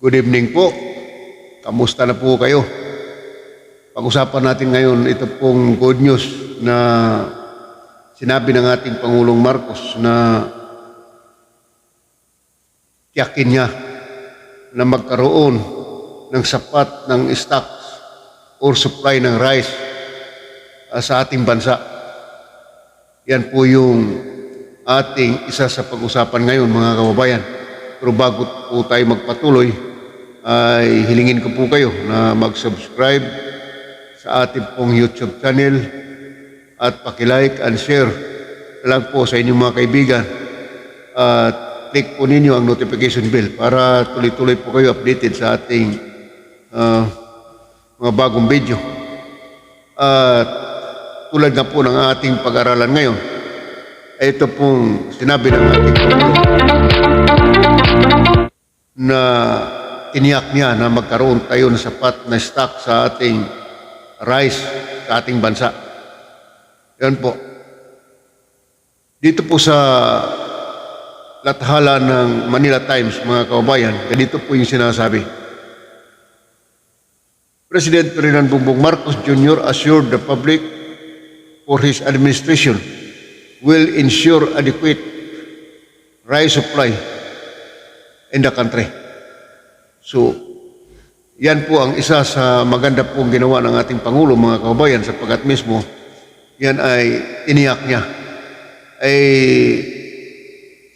Good evening po. Kamusta na po kayo? Pag-usapan natin ngayon ito pong good news na sinabi ng ating Pangulong Marcos na tiyakin niya na magkaroon ng sapat ng stocks or supply ng rice sa ating bansa. Yan po yung ating isa sa pag-usapan ngayon, mga kababayan. Pero bago po tayo magpatuloy, ay hilingin ko po kayo na mag-subscribe sa ating pong YouTube channel at paki-like and share lang po sa inyong mga kaibigan. At click po ninyo ang notification bell para tuloy-tuloy po kayo updated sa ating mga bagong video. At tulad nga po ng ating pag-aralan ngayon, ito pong sinabi ng ating Pangulo na tiniyak niya na magkaroon tayo ng sapat na stock sa ating rice sa ating bansa. Yan po. Dito po sa lathala ng Manila Times, mga kababayan, ganito po yung sinasabi. President Ferdinand Bongbong Marcos Jr. assured the public for his administration will ensure adequate rice supply in the country. So, yan po ang isa sa maganda pong ginawa ng ating Pangulo, mga kababayan, sapagkat mismo yan ay tiniyak niya.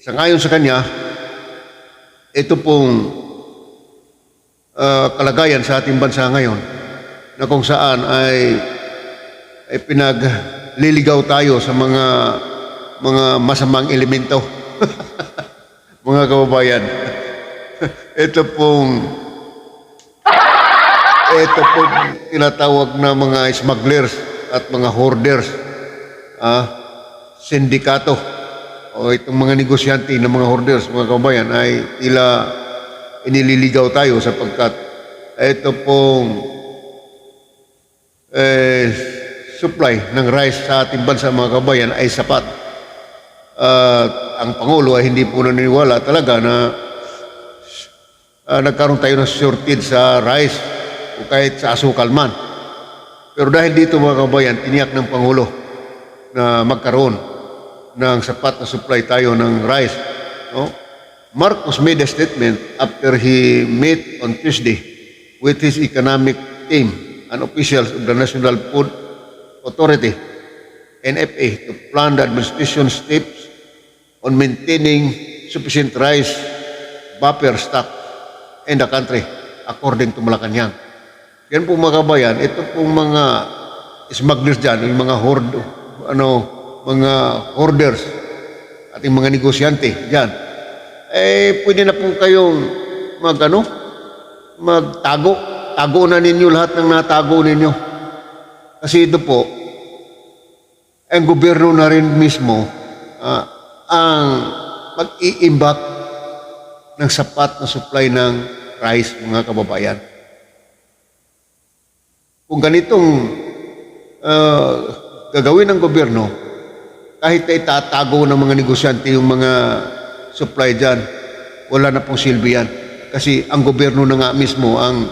Sa ngayon sa kanya, ito pong kalagayan sa ating bansa ngayon na kung saan ay pinagliligaw tayo sa mga masamang elemento. Mga kababayan, ito pong tinatawag na mga smugglers at mga hoarders, sindikato o itong mga negosyante ng mga hoarders, mga kababayan, ay tila inililigaw tayo sapagkat ito pong supply ng rice sa ating bansa, mga kababayan, ay sapat. Ang Pangulo ay hindi po naniniwala talaga na nagkaroon tayo ng shortage sa rice o kahit sa asukal man. Pero dahil dito, mga kababayan, tiniyak ng Pangulo na magkaroon ng sapat na supply tayo ng rice. No? Marcos made a statement after he met on Tuesday with his economic team and officials of the National Food Authority, NFA, to plan the administration steps on maintaining sufficient rice buffer stock in the country, according to Malacanang. Yan po, mga kabayan, ito pong mga smugglers dyan, yung mga mga hoarders, ating mga negosyante dyan, pwede na po kayong magtago. Tago na ninyo lahat ng natago ninyo. Kasi ito po, ang gobyerno na rin mismo ang mag-iimbak ng sapat na supply ng rice, mga kababayan. Kung ganitong gagawin ng gobyerno, kahit na itatago ng mga negosyante yung mga supply dyan, wala na pong silbi yan. Kasi ang gobyerno na nga mismo ang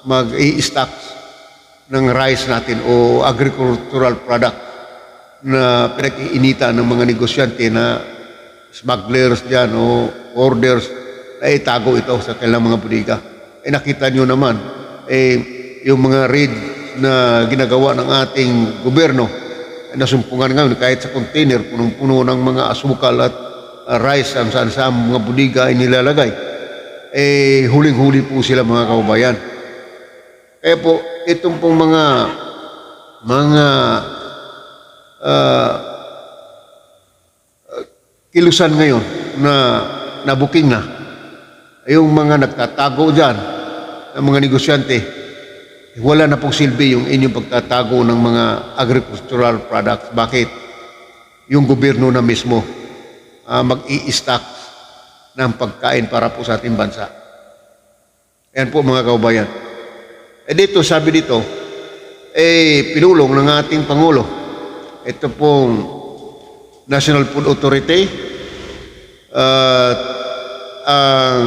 mag-i-stock ng rice natin o agricultural product na pinag-iinita ng mga negosyante na smugglers dyan o hoarders na itago ito sa kailang mga bodega. Nakita nyo naman, yung mga raid na ginagawa ng ating gobyerno, nasumpungan ngayon kahit sa container, punong-puno ng mga asukal at rice saan sa mga bodega ay nilalagay. Huling-huli po sila, mga kababayan. Kaya po, itong pong mga kilusan ngayon na nabuking na, yung mga nagtatago dyan, ng mga negosyante, wala na pong silbi yung inyong pagtatago ng mga agricultural products. Bakit? Yung gobyerno na mismo mag-i-stock ng pagkain para po sa ating bansa. Ayan po, mga kababayan. Dito, sabi dito, pinulong ng ating Pangulo, ito pong National Food Authority, ang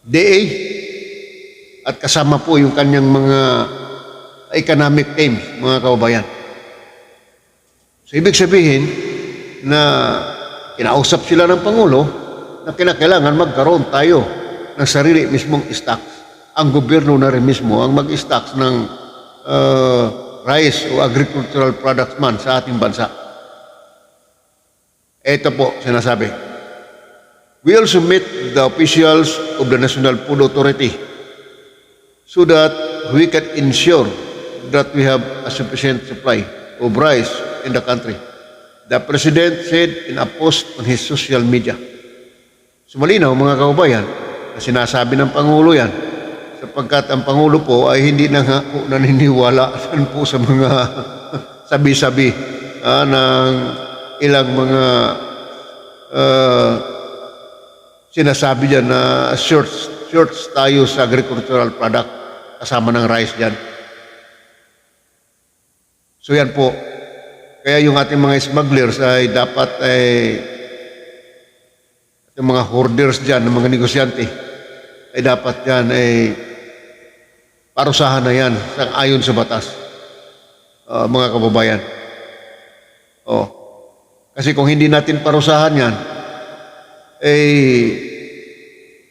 DA at kasama po yung kanyang mga economic teams, mga kababayan. So, ibig sabihin na kinausap sila ng Pangulo na kinakailangan magkaroon tayo ng sarili mismong stocks. Ang gobyerno na rin mismo ang mag-stocks ng rice o agricultural products man sa ating bansa. Ito po, sinasabi. We also meet the officials of the National Food Authority so that we can ensure that we have a sufficient supply of rice in the country. The President said in a post on his social media. So malinaw mga kababayan, na sinasabi ng Pangulo yan, sapagkat ang Pangulo po ay hindi na nga po naniniwala po sa mga sabi-sabi ng ilang mga sinasabi dyan na shorts tayo sa agricultural product kasama ng rice dyan. So yan po. Kaya yung ating mga smugglers ay dapat yung mga hoarders dyan, ng mga negosyante, ay dapat yan ay parusahan na yan ayon sa batas, mga kababayan. Kasi kung hindi natin parusahan yan,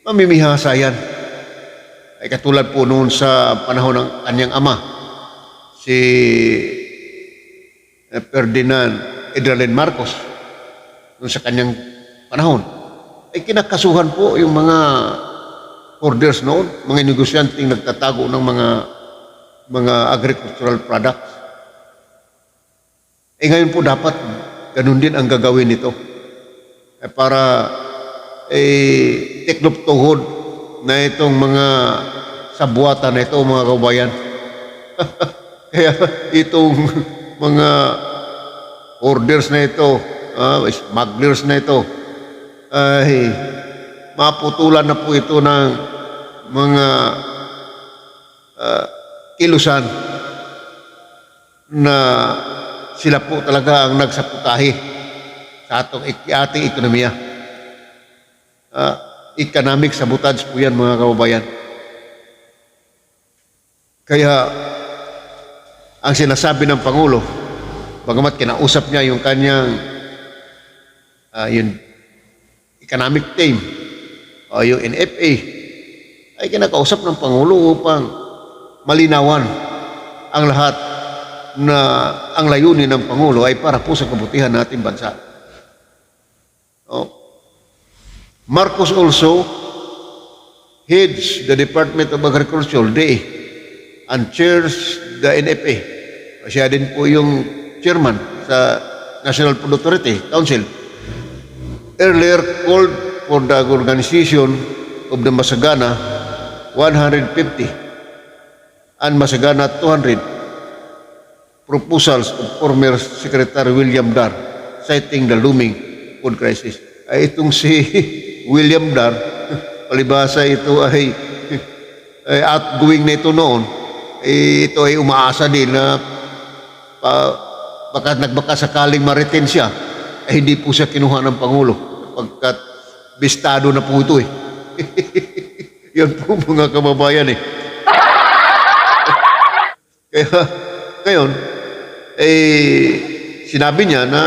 mamimihasa yan. Ay katulad po noon sa panahon ng kanyang ama, si Ferdinand Edralin Marcos, noon sa kanyang panahon, ay kinakasuhan po yung mga hoarders noon, mga negosyanteng nagtatago ng mga agricultural products. Ngayon po dapat ganun din ang gagawin nito. Para tiklop tuhod na itong mga sabuatan na ito, mga kabayan. Kaya itong mga orders na ito, smugglers na ito, ay maputulan na po ito ng mga kilusan na sila po talaga ang nagsaputahi sa ating ekonomiya. Economic sabotage po yan, mga kababayan. Kaya ang sinasabi ng Pangulo, bagamat kinausap niya yung kanyang yung economic team o yung NFA, ay kinakausap ng Pangulo upang malinawan ang lahat na ang layunin ng Pangulo ay para po sa kabutihan ng ating bansa. Marcos also heads the Department of Agriculture, DA, and chairs the NFA. Siya din po yung chairman sa National Food Authority Council. Earlier called for the organization of the Masagana 150 and Masagana 200 proposals of former Secretary William Dar, citing the looming food crisis. Ay itong si William Dar, palibasa ito ay outgoing na ito noon, ito ay umaasa din na baka sakaling ma-retain siya, ay hindi po siya kinuha ng Pangulo pagkat bistado na po ito Yan po mga kababayan Kaya ngayon, sinabi niya na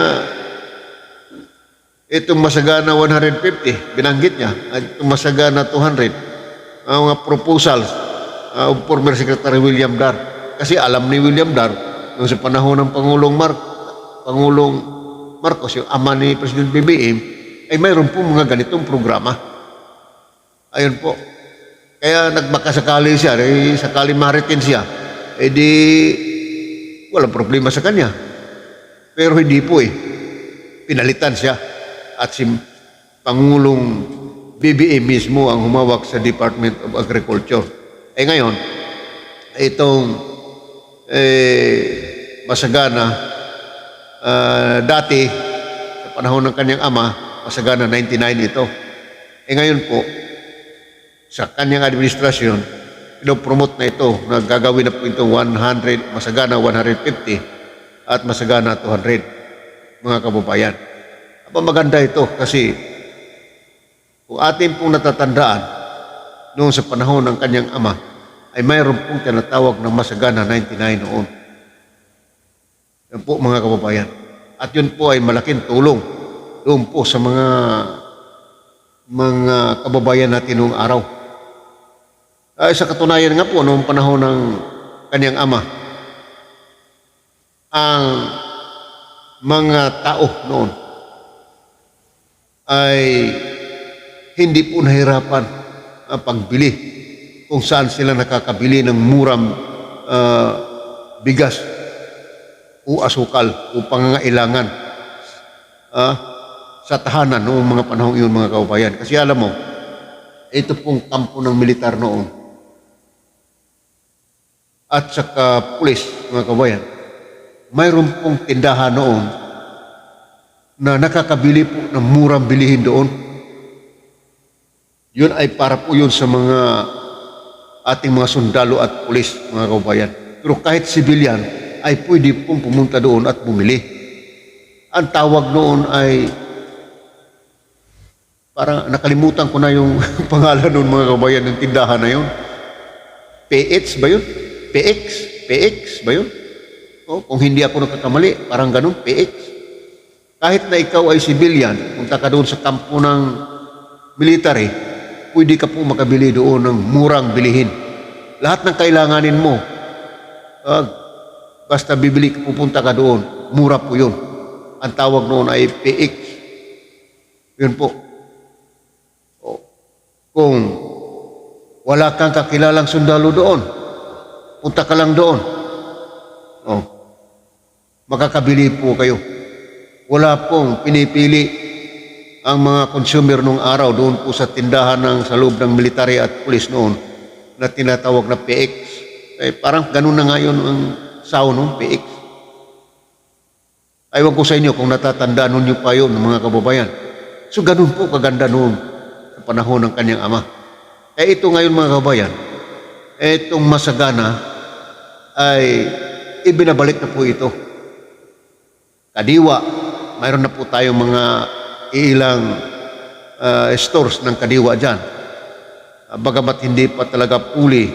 itong Masagana 150, binanggit niya, at itong Masagana 200, mga proposals of former Secretary William Dar. Kasi alam ni William Dar, nung sa panahon ng Pangulong Marcos, yung ama ni President BBM, ay mayroon po mga ganitong programa. Ayun po. Kaya nagbakasakali siya, sakali maritin siya, di walang problema sa kanya. Pero hindi po pinalitan siya. At si Pangulong BBM mismo ang humawak sa Department of Agriculture. Ngayon, itong Masagana, dati, sa panahon ng kanyang ama, Masagana 99 ito. Ngayon po, sa kanyang administrasyon, pinopromote na ito, nagagawin na po itong 100, Masagana 150 at Masagana 200, mga kababayan. Maganda ito kasi Kung atin pong natatandaan, noon sa panahon ng kanyang ama, ay mayroon pong tinatawag ng Masagana 99 noon. Yan po mga kababayan. At yun po ay malaking tulong doon po sa mga kababayan natin noong araw. Ay, sa katunayan nga po, noong panahon ng kanyang ama, ang mga tao noon ay hindi po nahirapan ang pagbili kung saan sila nakakabili ng murang bigas o asukal o pangangailangan sa tahanan noong mga panahong iyon mga kababayan. Kasi alam mo, ito pong kampo ng militar noon at saka pulis mga kababayan, mayroon pong tindahan noon na nakakabili po ng murang bilihin doon. Yun ay para po yun sa mga ating mga sundalo at pulis, mga kababayan. Pero kahit sibilyan, ay pwede pong pumunta doon at bumili. Ang tawag noon ay, parang nakalimutan ko na yung pangalan noon, mga kababayan, ng tindahan na yun. PX ba yun? PX? PX ba yun? O, kung hindi ako nakakamali, parang ganun, PX. Kahit na ikaw ay sibilyan, punta ka doon sa kampo ng military, pwede ka po makabili doon ng murang bilihin. Lahat ng kailanganin mo, basta bibili ka, pupunta ka doon, mura po yun. Ang tawag noon ay PX. Yun po. O, kung wala kang kakilalang sundalo doon, punta ka lang doon. O, makakabili po kayo. Wala pong pinipili ang mga consumer nung araw doon po sa tindahan sa loob ng military at pulis noon na tinatawag na PX. Eh, parang ganun na nga yun ang sound ng PX. Aywan ko sa inyo kung natatandaan ninyo pa yun, mga kababayan. So ganun po kaganda noon sa panahon ng kanyang ama. Eh ito ngayon mga kababayan, itong Masagana ay ibinabalik na po ito. Kadiwa, mayroon na po tayong mga ilang stores ng kadiwa dyan. Bagamat hindi pa talaga fully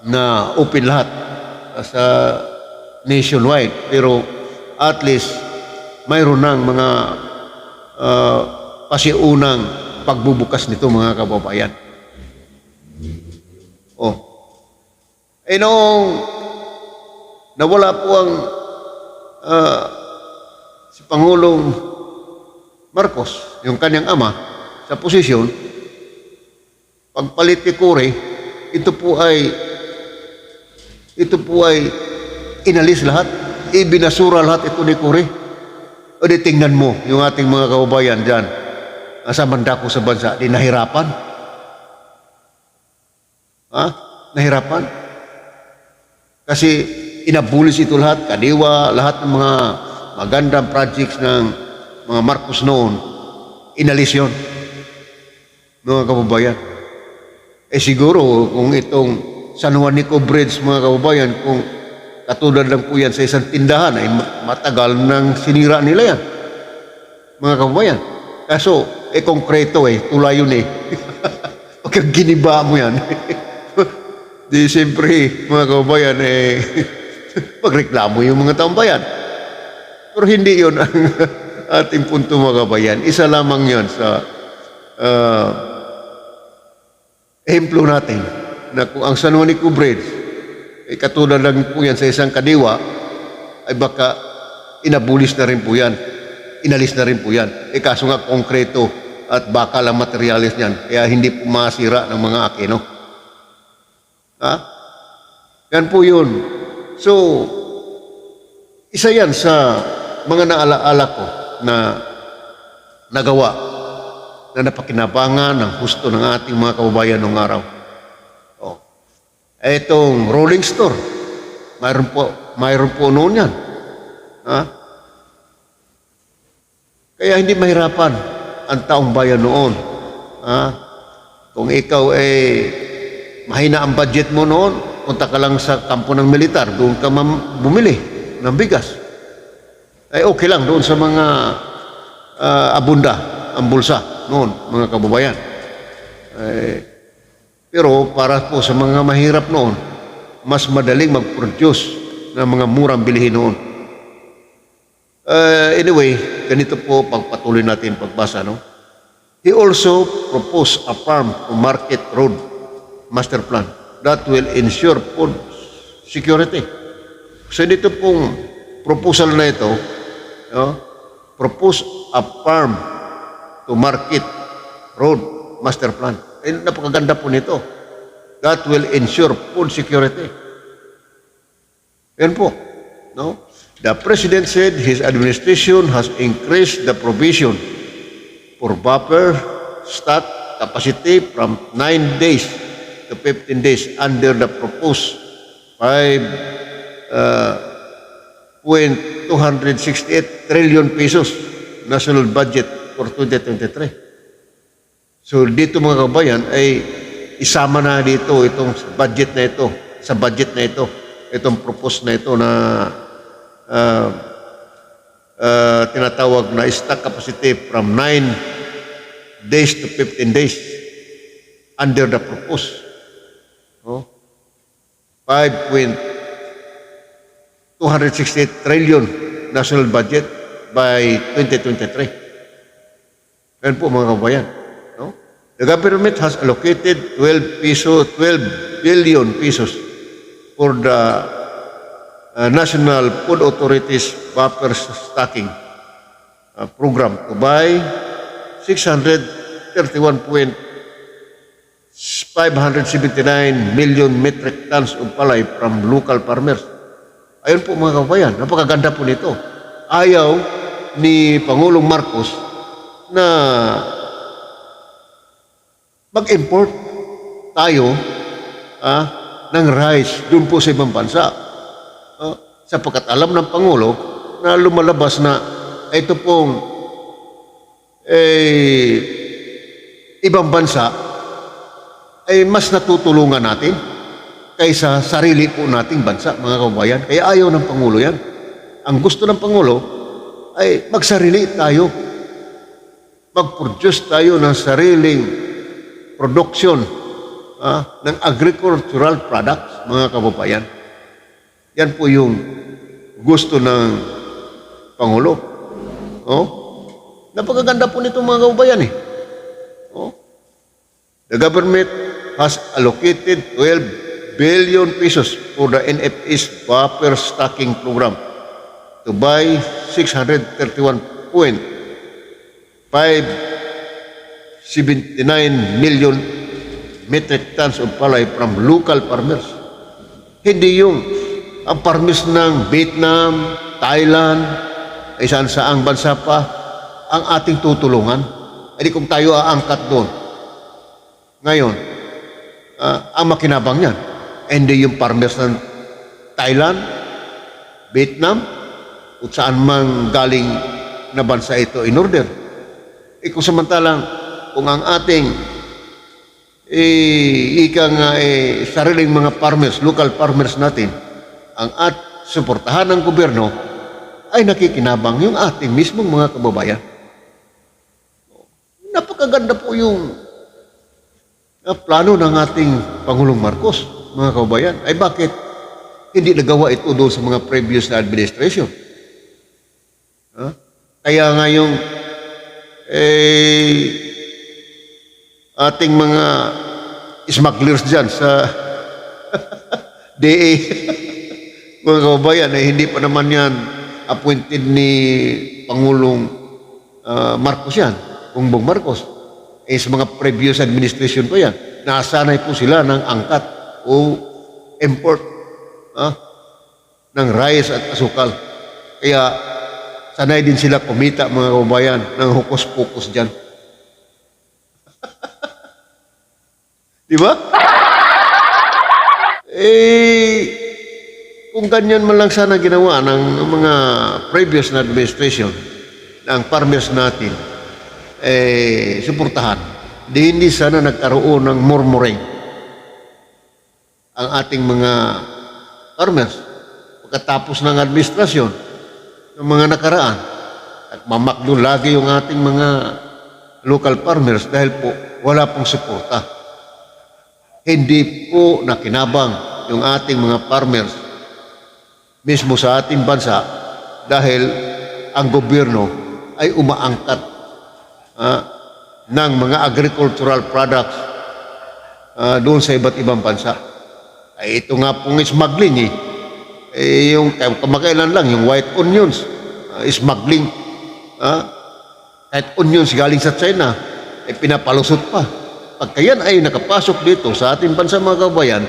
na open lahat sa nationwide. Pero at least mayroon ng mga pasiunang pagbubukas nito mga kababayan. Oh. Eh noong nawala po ang si Pangulong Marcos, yung kanyang ama, sa posisyon, pagpalit ni Cory, ito po ay inalis lahat, ibinasura lahat ito ni Cory. O di tingnan mo, yung ating mga kababayan dyan, sa mandako sa bansa, di nahirapan. Ha? Nahirapan. Kasi inabulis ito lahat, kadiwa, lahat ng mga magandang projects ng mga Marcos noon, inalis yun. Mga kababayan. Eh siguro, kung itong San Juanico Bridge, mga kababayan, kung katulad lang po yan sa isang tindahan, ay matagal nang sinira nila yan. Mga kababayan. Kaso, konkreto tulay yun Pagka giniba mo yan, di siyempre, mga kababayan, pagreklamo yung mga taong bayan. Pero hindi yun ang ating punto mga kabayan. Isa lamang yun sa ehemplo natin na kung ang San Juanico Bridge katulad lang po yan sa isang kadiwa ay baka inabulis na rin po yan, inalis na rin po yan. Kaso nga konkreto at bakal ang materialis niyan kaya hindi po masira ng mga akino. Ha? Yan po yun. So, isa yan sa mga naalaala ko na nagawa na napakinabangan ng husto ng ating mga kababayan noong araw. Oh. Itong rolling store, mayroon po noon yan. Ha? Kaya hindi mahirapan ang taong bayan noon. Ha? Kung ikaw mahina ang budget mo noon, punta ka lang sa kampo ng militar, doon ka bumili ng bigas. Ay okay lang doon sa mga abunda. ang bulsa noon, mga kababayan. Pero para po sa mga mahirap noon, mas madaling mag-produce ng mga murang bilihin noon. Anyway, ganito po pagpatuloy natin pagbasa, no? He also proposed a farm to market road master plan that will ensure food security. So dito pong proposal na ito, no? Propose a farm to market road master plan. Napakaganda po nito. That will ensure food security. Yan po, no? The President said his administration has increased the provision for buffer stock capacity from 9 days to 15 days under the proposed 5.268 trillion pesos national budget for 2023. So dito mga kabayan ay isama na dito itong budget na ito, sa budget na ito, itong propose na ito na tinatawag na stock capacity from 9 days to 15 days under the proposed 5.268 trillion national budget by 2023. Yan po mga kabayan. No? The government has allocated 12 billion pesos for the National Food Authority's buffer stocking program to buy 631.579 million metric tons of palay from local farmers. Ayun po mga kabayan, napakaganda po nito. Ayaw ni Pangulong Marcos na mag-import tayo ng rice doon po sa ibang bansa. Sapagkat alam ng Pangulo na lumalabas na ito pong ibang bansa ay mas natutulungan natin kaysa sarili po nating bansa, mga kabayan. Kaya ayaw ng Pangulo yan. Ang gusto ng Pangulo ay magsarili tayo. Mag-produce tayo ng sariling production ng agricultural products, mga kababayan. Yan po yung gusto ng Pangulo. Napakaganda po nito mga kababayan eh. The government has allocated 12 billion pesos for the NFA's buffer stocking program to buy 631.579 million metric tons of palay from local farmers. Hindi yung ang farmers ng Vietnam, Thailand, ay saan-saang bansa pa ang ating tutulungan. Hindi kung tayo aangkat doon. Ngayon, ang makinabang yan, hindi yung farmers ng Thailand, Vietnam, o saan man galing na bansa ito in order. Kung samantalang, kung ang ating sariling mga farmers, local farmers natin, ang suportahan ng gobyerno, ay nakikinabang yung ating mismong mga kababayan. Napakaganda po yung plano ng ating Pangulong Marcos, mga kababayan. Ay bakit hindi nagawa ito doon sa mga previous na administration? Kaya nga yung ating mga smugglers dyan sa DA, mga kababayan, ay hindi pa naman yan appointed ni Pangulong Marcos yan, Bongbong Marcos. Sa mga previous administration pa yan, nasanay po sila ng angkat o import ng rice at asukal. Kaya sanay din sila kumita, mga kababayan, ng hukos-pukos dyan. Di ba? Kung ganyan man lang sana ginawa ng mga previous na administration, ng farmers natin, suportahan, hindi sana nagkaroon ng murmuring ang ating mga farmers pagkatapos ng administrasyon ng mga nakaraan. At mamakdo lagi yung ating mga local farmers dahil po wala pong suporta. Hindi po nakinabang yung ating mga farmers mismo sa ating bansa dahil ang gobyerno ay umaangkat ng mga agricultural products doon sa iba't ibang bansa. Ay ito nga pong smuggling eh. Yung kamakailan lang, yung white onions, smuggling. Kahit onions galing sa China, ay pinapalusot pa. Pagka yan ay nakapasok dito sa ating bansa mga kabayan,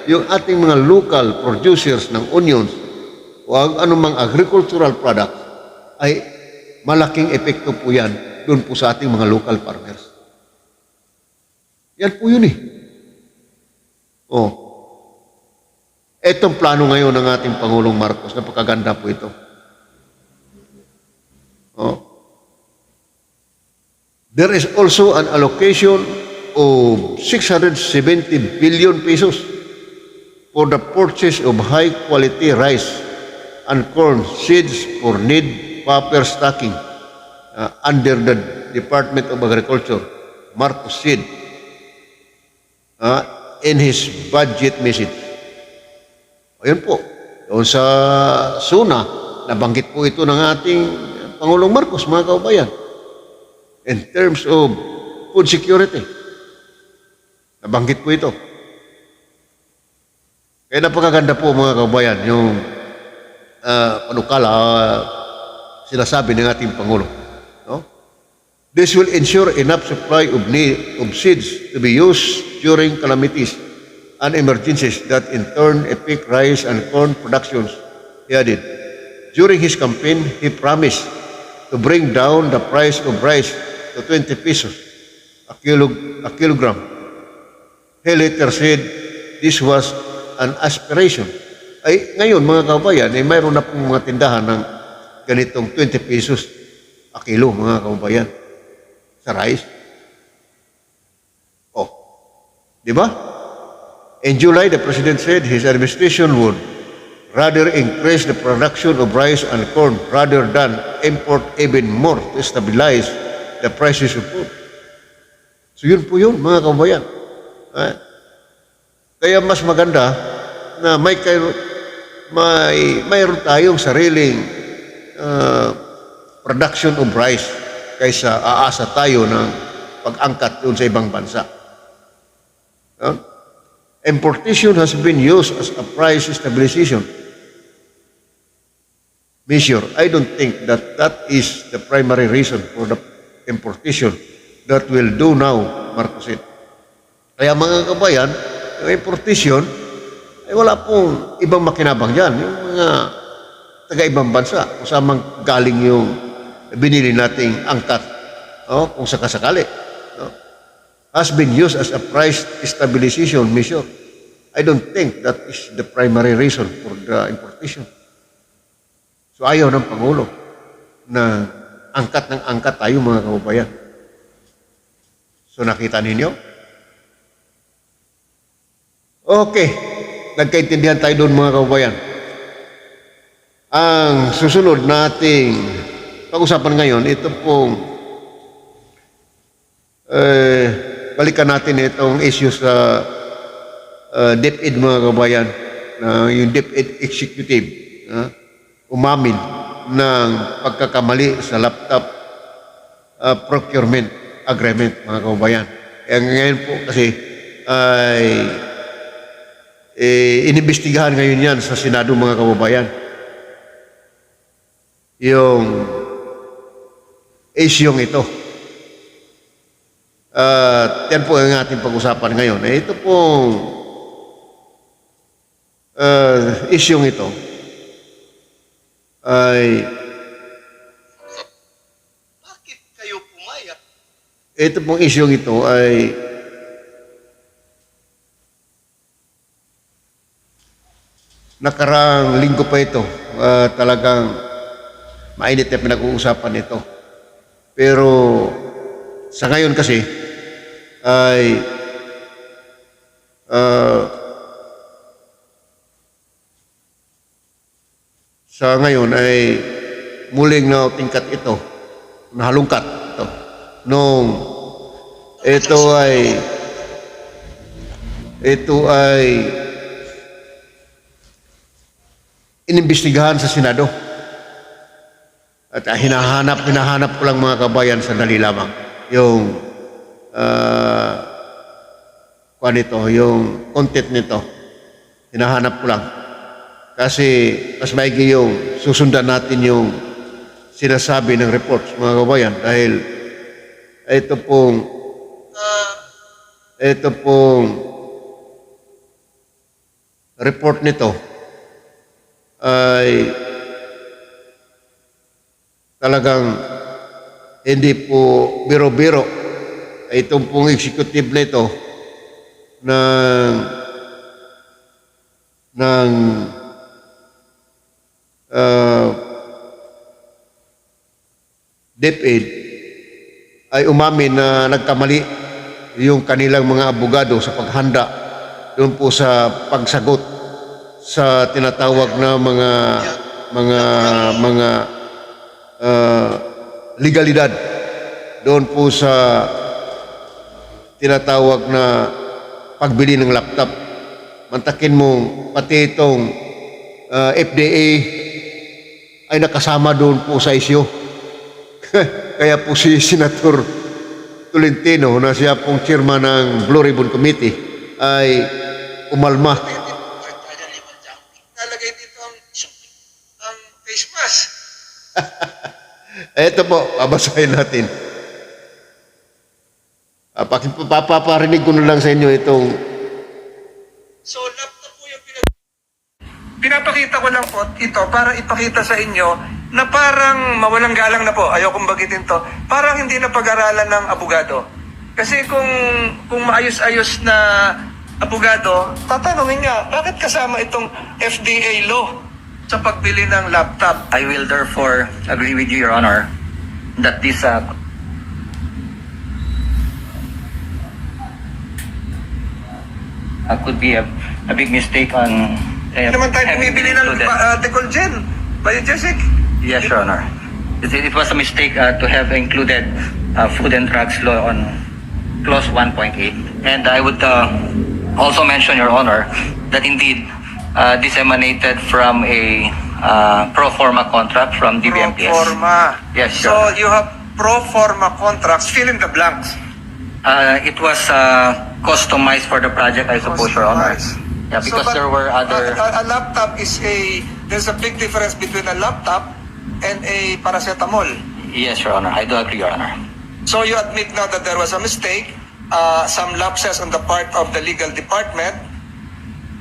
yung ating mga local producers ng onions o anumang agricultural product ay malaking epekto po yan doon po sa ating mga local farmers. Yan po yun eh. Etong plano ngayon ng ating Pangulong Marcos, napakaganda po ito. There is also an allocation of 670 billion pesos for the purchase of high-quality rice and corn seeds for need proper stocking under the Department of Agriculture, Marcos said in his budget message. Ayun po, doon sa SUNA, nabanggit po ito ng ating Pangulong Marcos, mga kaubayan. In terms of food security, nabanggit po ito. Kaya napakaganda po mga kaubayan, yung panukala, sinasabi ng ating Pangulo. No? This will ensure enough supply of seeds to be used during calamities and emergencies that in turn affect rice and corn productions, he added. During his campaign, he promised to bring down the price of rice to 20 pesos a kilogram. He later said this was an aspiration. Ay, ngayon mga kababayan, ay mayroon na pong mga tindahan ng ganitong 20 pesos a kilo mga kababayan sa rice. Di ba? In July, the President said his administration would rather increase the production of rice and corn rather than import even more to stabilize the prices of food. So yun po yun, mga kababayan. Kaya mas maganda na mayroon tayong sariling production of rice kaysa aasa tayo ng pag-angkat doon sa ibang bansa. Importation has been used as a price stabilization measure. I don't think that is the primary reason for the importation that will do now, Marcos said. Kaya mga kabayan, yung importation, ay wala pong ibang makinabang dyan. Yung mga taga-ibang bansa, kasamang galing yung binili nating angkat, kung sakasakali, has been used as a price stabilization measure. I don't think that is the primary reason for the importation. So ayaw ng Pangulo na angkat ng angkat tayo mga kababayan. So nakita ninyo? Okay, nagkaintindihan tayo doon mga kababayan. Ang susunod nating pag-usapan ngayon, ito pong balikan natin itong issue sa DepEd mga kababayan, yung DepEd Executive umamin ng pagkakamali sa laptop procurement agreement mga kababayan. Ngayon po kasi ay inimbestigahan ngayon yan sa Senado mga kababayan. Yung isyong ito. Yan po ang ating pag-usapan ngayon. Ito pong isyong ito ay bakit kayo pumayag? Ito pong isyong ito ay nakarang linggo pa ito. Talagang mainit na pinag-uusapan ito. Pero sa ngayon kasi ay sa ngayon ay muling na tingkat ito, nahalungkat ito. nung ito ay inimbestigahan sa Senado. At hinahanap ko lang mga kabayan, sandali lamang. Yung yung content nito. Hinahanap ko lang. Kasi mas maigi yung susundan natin yung sinasabi ng reports, mga kabayan. Dahil ito pong report nito ay talagang hindi po biro-biro. Itong pong executive nito ng DepEd ay umamin na nagkamali yung kanilang mga abogado sa paghanda doon po sa pagsagot sa tinatawag na mga legalidad doon po sa tinatawag na pagbili ng laptop. Mantakin mo pati itong FDA ay nakasama doon po sa isyo. Kaya po si Senator Tolentino na siya pong chairman ng Blue Ribbon Committee ay umalma. Nalagay dito ang face mask. Ito po, babasahin natin. Papaparinig ko na lang sa inyo itong... So, laptop po yung pinapakita ko lang po ito para ipakita sa inyo na parang mawalang galang na po, ayokong bagitin to, parang hindi na pag-aralan ng abogado. Kasi kung maayos-ayos na abogado, tatanungin niya, bakit kasama itong FDA law sa pagbili ng laptop? I will therefore agree with you, Your Honor, that this could be a big mistake on Hindi naman tayo having bumibili ng included. Decolgen, Biogesic. Yes, Your Honor. It was a mistake to have included Food and Drugs Law on Clause 1.8. And I would also mention, Your Honor, that indeed this emanated from a pro forma contract from DBMPS. Pro forma. Yes, So, Your Honor. you have pro forma contracts, fill in the blanks. It was customized for the project, I suppose, Your Honor. Customized. Yeah, because but there were other... A laptop there's a big difference between a laptop and a paracetamol. Yes, Your Honor. I do agree, Your Honor. So you admit now that there was a mistake, some lapses on the part of the legal department.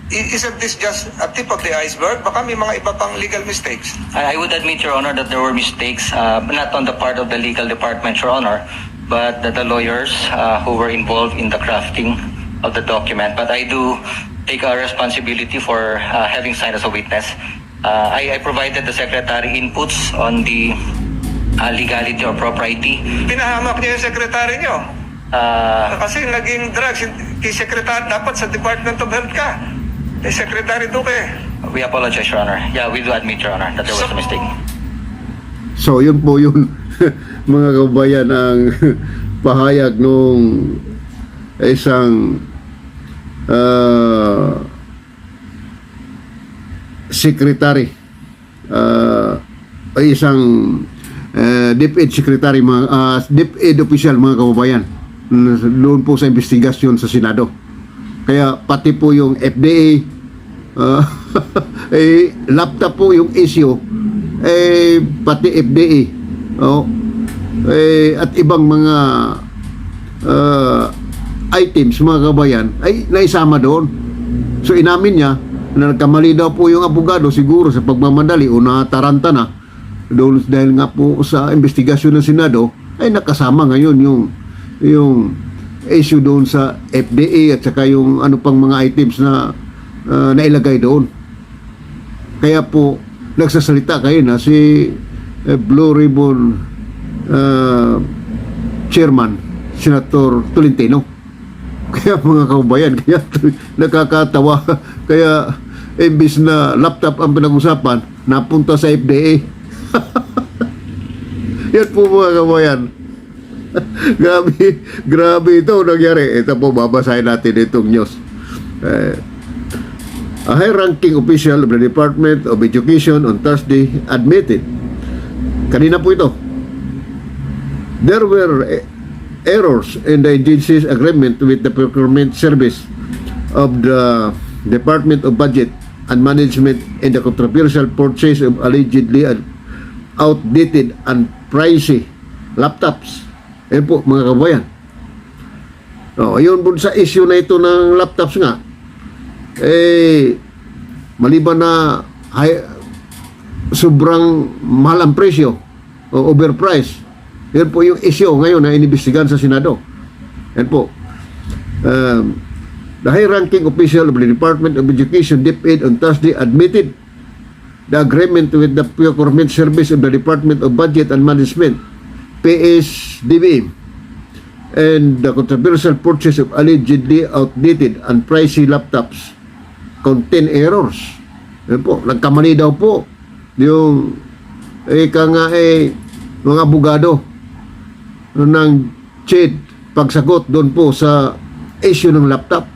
Isn't this just a tip of the iceberg? Baka may mga iba pang legal mistakes. I would admit, Your Honor, that there were mistakes, not on the part of the legal department, Your Honor, but the lawyers who were involved in the crafting of the document. But I do take a responsibility for having signed as a witness. I provided the secretary inputs on the legality or propriety. Pinahamak niyo yung sekretary niyo. Kasi naging drugs, kay sekretary, dapat sa Department of Health ka. Kay Secretary Duque. We apologize, Your Honor. Yeah, we do admit, Your Honor, that there was a mistake. So, yun po yun, mga kabayan, ang pahayag nung isang secretary, isang DepEd secretary, DepEd official, mga kababayan, doon po sa investigasyon sa Senado. Kaya pati po yung FDA, laptop po yung issue, pati FDA, at ibang mga items, mga kabayan, ay naisama doon. So inamin niya na nagkamali daw po yung abogado siguro sa pagmamadali o nataranta na doon, dahil nga po sa investigasyon ng Senado ay nakasama ngayon yung issue doon sa FDA at saka yung ano pang mga items na nailagay doon. Kaya po nagsasalita kayo na si Blue Ribbon Chairman Senator Tolentino. Kaya mga kababayan, kaya nakakatawa. Kaya imbis na laptop ang pinag-usapan, napunta sa FDA. Yan po mga kababayan. grabe ito nangyari. Ito po, babasahin natin itong news. A high-ranking official of the Department of Education on Thursday admitted, kanina po ito, there were errors in the agency's agreement with the procurement service of the Department of Budget and Management in the controversial purchase of allegedly outdated and pricey laptops. Ayan po, mga kabayan. Ayun po sa issue na ito ng laptops nga, maliban na sobrang mahal ang presyo o overpriced, yan po yung issue ngayon na inibestigan sa Senado. Yan po. The high-ranking official of the Department of Education, DepEd, on Thursday admitted the agreement with the procurement service of the Department of Budget and Management, PSDB, and the controversial purchase of allegedly outdated and pricey laptops contain errors. Yan po, nagkamali daw po yung mga abogado ng CHED pagsagot doon po sa issue ng laptop.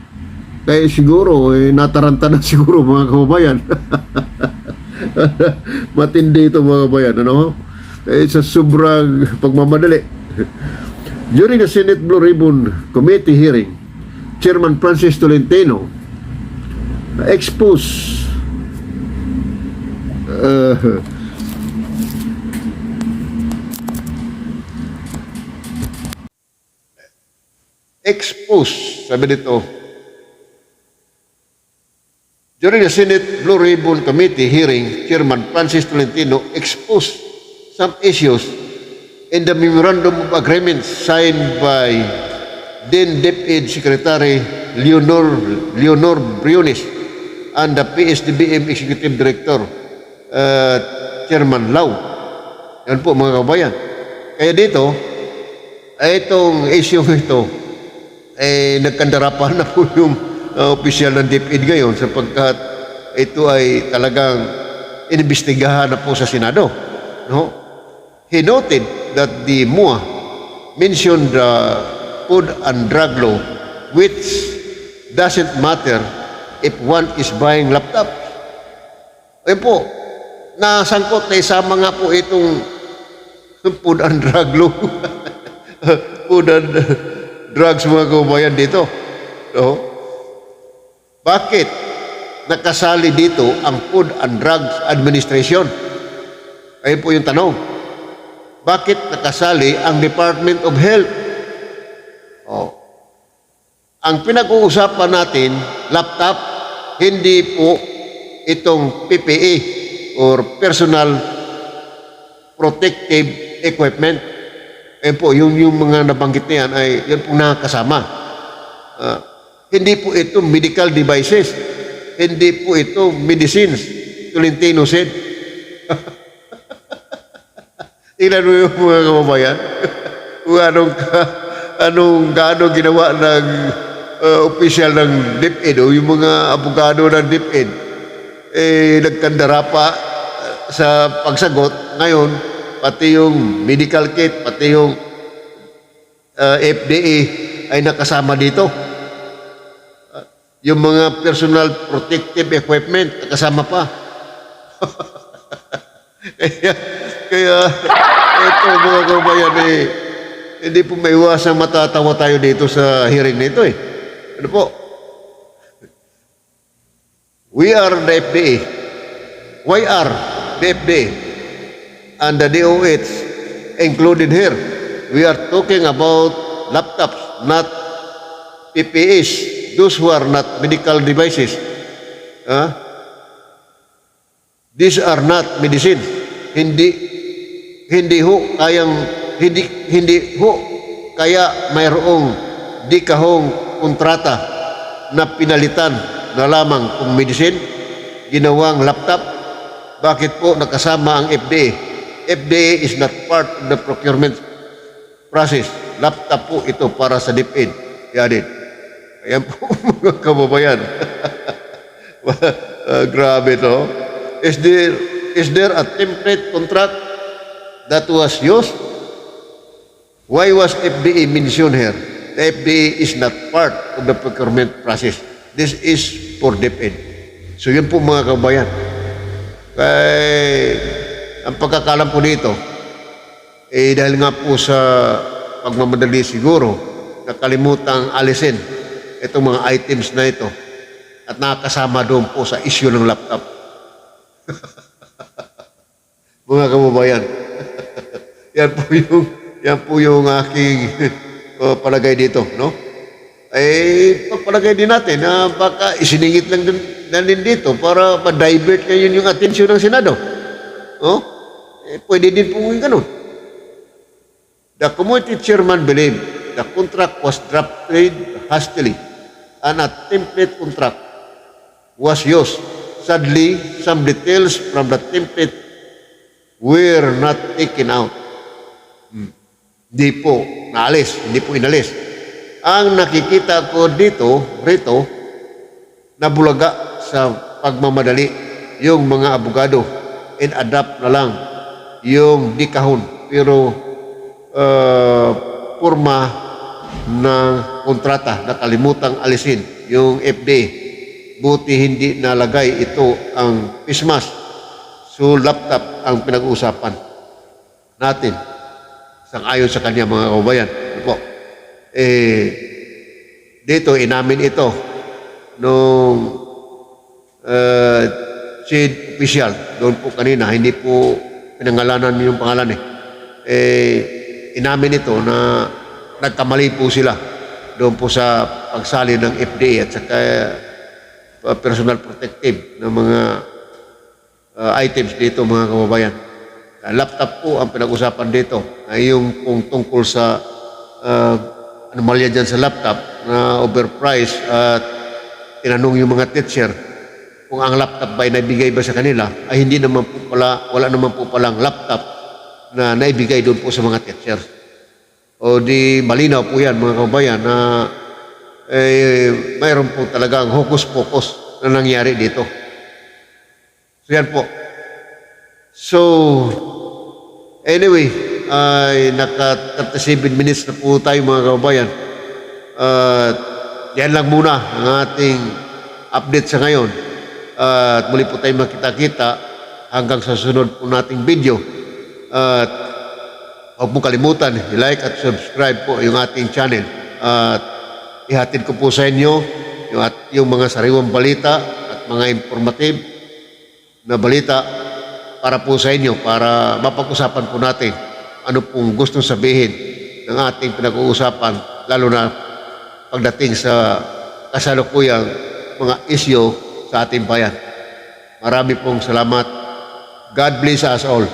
Kaya siguro, nataranta na siguro mga kababayan. Matindi ito mga kababayan. Ano? Sa sobrang pagmamadali. During the Senate Blue Ribbon Committee hearing, Chairman Francis Tolentino exposed sabi dito, during the Senate Blue Ribbon Committee hearing, Chairman Francis Tolentino exposed some issues in the Memorandum of Agreement signed by then DepEd Secretary Leonor Briones and the PSDBM Executive Director Chairman Lau. Yan po mga kabayan. Kaya dito, itong issue ito, nagkandarapan na po yung opisyal ng DepEd ngayon sapagkat ito ay talagang inimbestigahan na po sa Senado. No? He noted that the MUA mentioned the Food and Drug Law, which doesn't matter if one is buying laptop. Ayun po, nasangkot na isama nga po itong Food and Drug Law. Food and drugs mga kabayan dito. No? Bakit nakasali dito ang Food and Drugs Administration? Ayun po yung tanong. Bakit nakasali ang Department of Health? Ang pinag-uusapan natin, laptop, hindi po itong PPE or Personal Protective Equipment. Ayun po, yung mga nabanggit na yan ay yan po nakakasama. Hindi po ito medical devices. Hindi po ito medicines. Tolentino said. Ilan mo yung mga kababayan? Gaano ginawa ng opisyal ng DepEd o yung mga abogado ng DepEd nagkandara pa sa pagsagot. Ngayon, pati yung medical kit, pati yung FDA ay nakasama dito. Yung mga personal protective equipment, nakasama pa. Kaya ito mga kabayan, hindi po may iwasang matatawa tayo dito sa hearing nito eh. Ano po? We are the FDA. Why are the FDA and the DOH included here? We are talking about laptops, not PPEs, those who are not medical devices. These are not medicines. Hindi ho kaya mayroong di kahong kontrata na pinalitan na lamang kung medicine, ginawang laptop. Bakit po nakasama ang FDA? FDA is not part of the procurement process. Laptop po ito para sa DepEd. Yan. Ayan po mga kababayan. Grabe to. Is there a template contract that was used? Why was FDA mentioned here? The FDA is not part of the procurement process. This is for DepEd. So yun po mga kabayan. Ang pagkakalam po dito, dahil nga po sa pagmamadali siguro, nakalimutang alisin itong mga items na ito at nakasama doon po sa issue ng laptop. Mga kababayan, yan po yung aking palagay dito, no? Pagpalagay din natin na baka isiningit lang din dito para ma-divert ngayon yung atensyon ng Senado. No? Pwede din po yung ganun. The committee chairman believed the contract was drafted hastily and a template contract was used. Sadly, some details from the template were not taken out. Hindi po naalis, hindi po inalis. Ang nakikita ko rito, nabulaga sa pagmamadali yung mga abogado and adapt na lang yung di kahon. Pero porma ng kontrata, nakalimutang alisin yung FDA. Buti hindi nalagay ito ang pismas. So laptop ang pinag-uusapan natin. Sang-ayon sa kanya mga kabayan. Po. Dito inamin ito nung chief official doon po kanina, hindi po pinangalanan yung pangalan inamin ito na nagkamali po sila doon po sa pagsali ng FDA at saka personal protective ng mga items dito mga kababayan. Laptop po ang pinag-usapan dito ay yung kung tungkol sa anomalya dyan sa laptop na overpriced at tinanong yung mga teacher kung ang laptop ba ay naibigay ba sa kanila ay hindi naman po pala, wala naman po palang laptop na naibigay doon po sa mga teachers. O di malinaw po yan mga kababayan na mayroon po talagang hocus-pocus na nangyari dito. So yan po. So, anyway, naka 37 minutes na po tayo mga kababayan. Yan lang muna ang ating update sa ngayon. At muli po tayo makita-kita hanggang sa sunod po nating video. At huwag mo kalimutan, i-like at subscribe po yung ating channel. At ihatid ko po sa inyo yung mga sariwang balita at mga informative na balita para po sa inyo, para mapag-usapan po natin ano pong gustong sabihin ng ating pinag-uusapan, lalo na pagdating sa kasalukuyang mga isyu sa ating bayan. Marami pong salamat. God bless us all.